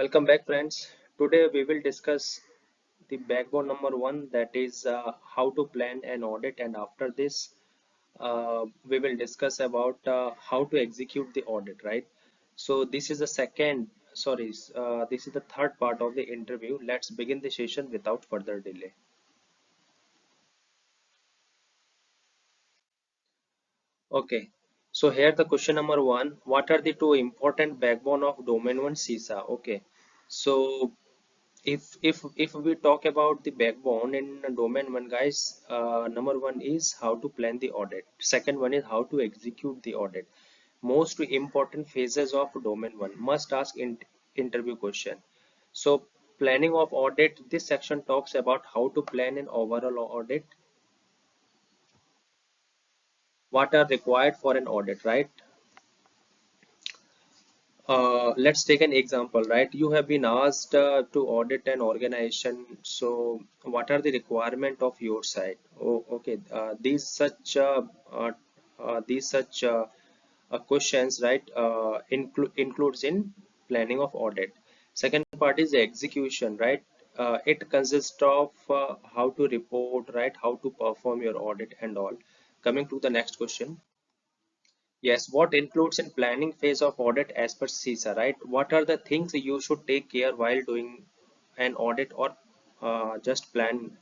Welcome back, friends. Today we will discuss the backbone number one, that is how to plan an audit, and after this, we will discuss about how to execute the audit, right? So this is the this is the third part of the interview. Let's begin the session without further delay. Okay. So here the question number one: what are the two important backbone of domain one CISA? Okay. So if we talk about the backbone in domain one, guys, number one is how to plan the audit. Second one is how to execute the audit. Most important phases of domain one must ask in interview question. So planning of audit, this section talks about how to plan an overall audit, what are required for an audit, right? Let's take an example, right? You have been asked to audit an organization. So, what are the requirement of your side? Oh, okay. These such questions, right? Includes in planning of audit. Second part is the execution, right? It consists of how to report, right? How to perform your audit and all. Coming to the next question. Yes, what includes in planning phase of audit as per CISA, right? What are the things you should take care while doing an audit, or just plan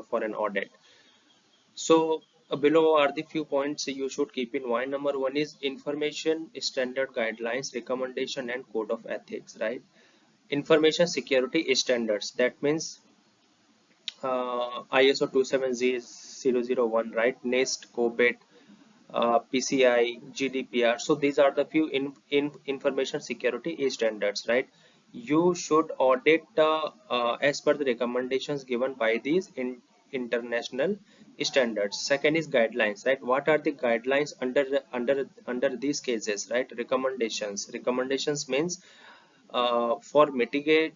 for an audit? So below are the few points you should keep in mind. Number one is information standard guidelines, recommendation and code of ethics, right? Information security standards. That means ISO 27001, right? NIST, COBIT, PCI, GDPR. So these are the few information security standards, right? You should audit as per the recommendations given by these international standards. Second is guidelines, right? What are the guidelines under these cases, right? Recommendations. Recommendations means for mitigate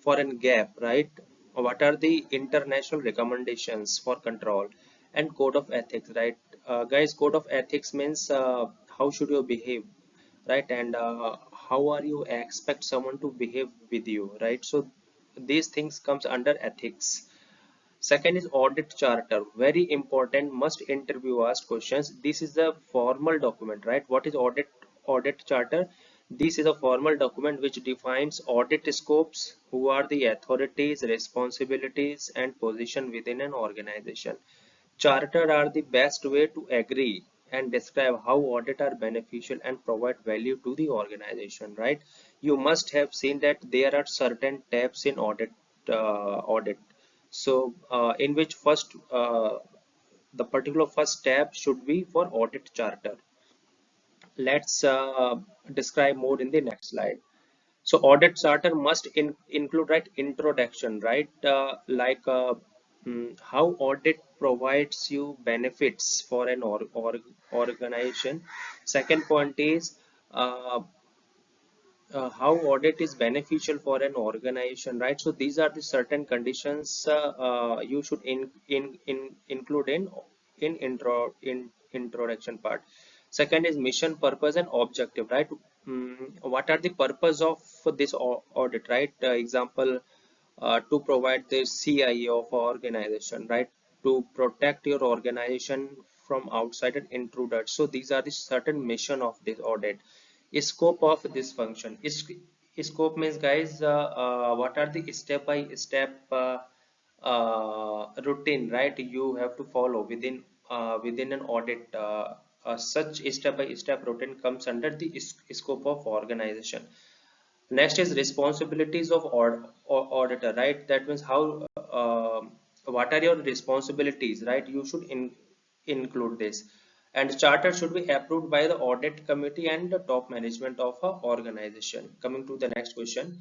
foreign gap, right? What are the international recommendations for control? And code of ethics, right? Guys, code of ethics means how should you behave, right? And how are you expect someone to behave with you, right? So these things comes under ethics. Second is audit charter, very important, must interview asked questions. This is a formal document, right? What is audit charter? This is a formal document which defines audit scopes, who are the authorities, responsibilities, and position within an organization. Charter are the best way to agree and describe how audit are beneficial and provide value to the organization, right? You must have seen that there are certain tabs in audit. So in which first the particular first tab should be for audit charter. Let's describe more in the next slide. So audit charter must include, right, introduction, right? How audit provides you benefits for an organization. Second point is uh, how audit is beneficial for an organization, right? So these are the certain conditions you should include in introduction part. Second is mission, purpose, and objective, right? What are the purpose of this audit, right? Example, to provide the CIE of organization, right? To protect your organization from outside intruders. So these are the certain mission of this audit. Scope of this function is, scope means, guys, what are the step by step routine, right? You have to follow within an audit. Such step by step routine comes under the scope of organization. Next is responsibilities of auditor, right? That means how what are your responsibilities, right? You should include this. And charter should be approved by the audit committee and the top management of a organization. Coming to the next question.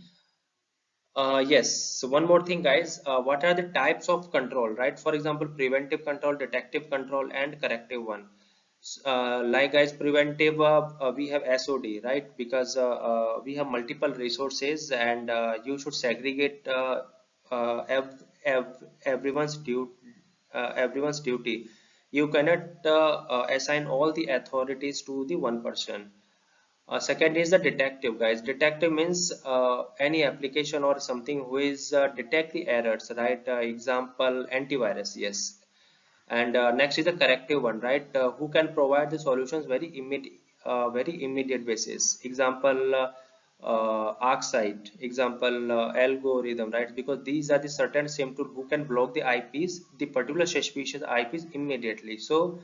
Yes, so one more thing, guys. What are the types of control, right? For example, preventive control, detective control, and corrective one. Like, guys, preventive, we have SOD, right? Because we have multiple resources, and you should segregate everyone's everyone's duty. You cannot assign all the authorities to the one person. Second is the detective, guys. Detective means any application or something who is detect the errors, right? Example, antivirus, yes. And next is the corrective one, right? Who can provide the solutions very immediate basis. Example, ArcSight. Example, algorithm, right? Because these are the certain same tool who can block the IPs, the particular suspicious IPs immediately. So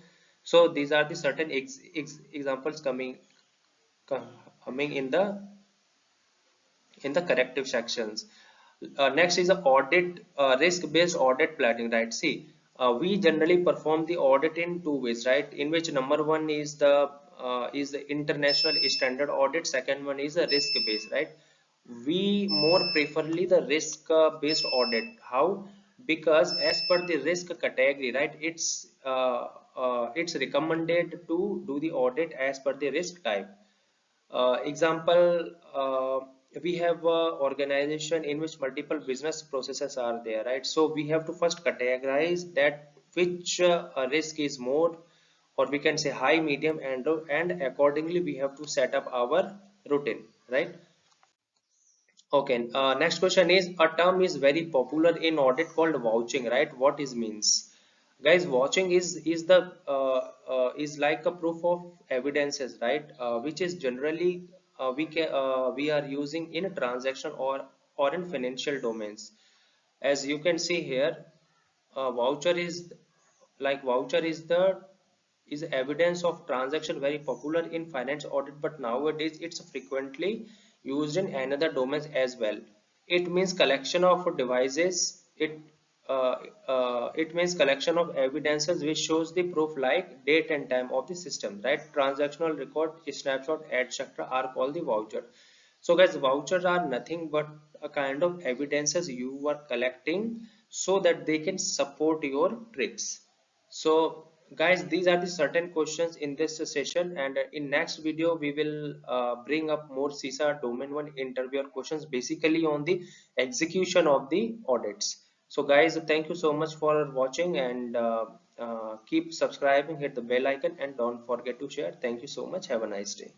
these are the certain examples coming in the corrective sections. Next is the audit, risk-based audit planning, right? See, we generally perform the audit in two ways, right? In which number one is the international standard audit. Second one is a risk-based, right? We more preferably the risk-based audit. How? Because as per the risk category, right? It's recommended to do the audit as per the risk type. Example, we have a organization in which multiple business processes are there, right? So we have to first categorize that which risk is more, or we can say high, medium, and low, and accordingly we have to set up our routine, right? Okay, next question is, a term is very popular in audit called vouching, right? What is means? Guys, vouching is like a proof of evidences, right? Which is generally we are using in a transaction or in financial domains. As you can see here, voucher is voucher is evidence of transaction, very popular in finance audit, but nowadays it's frequently used in another domains as well. It means collection of devices. Uh, it means collection of evidences which shows the proof like date and time of the system, right? Transactional record, snapshot, etc. are called the voucher. So guys, vouchers are nothing but a kind of evidences you are collecting so that they can support your tricks. So guys, these are the certain questions in this session, and in next video we will bring up more CISA domain one interviewer questions basically on the execution of the audits. So guys, thank you so much for watching, and keep subscribing, hit the bell icon, and don't forget to share. Thank you so much. Have a nice day.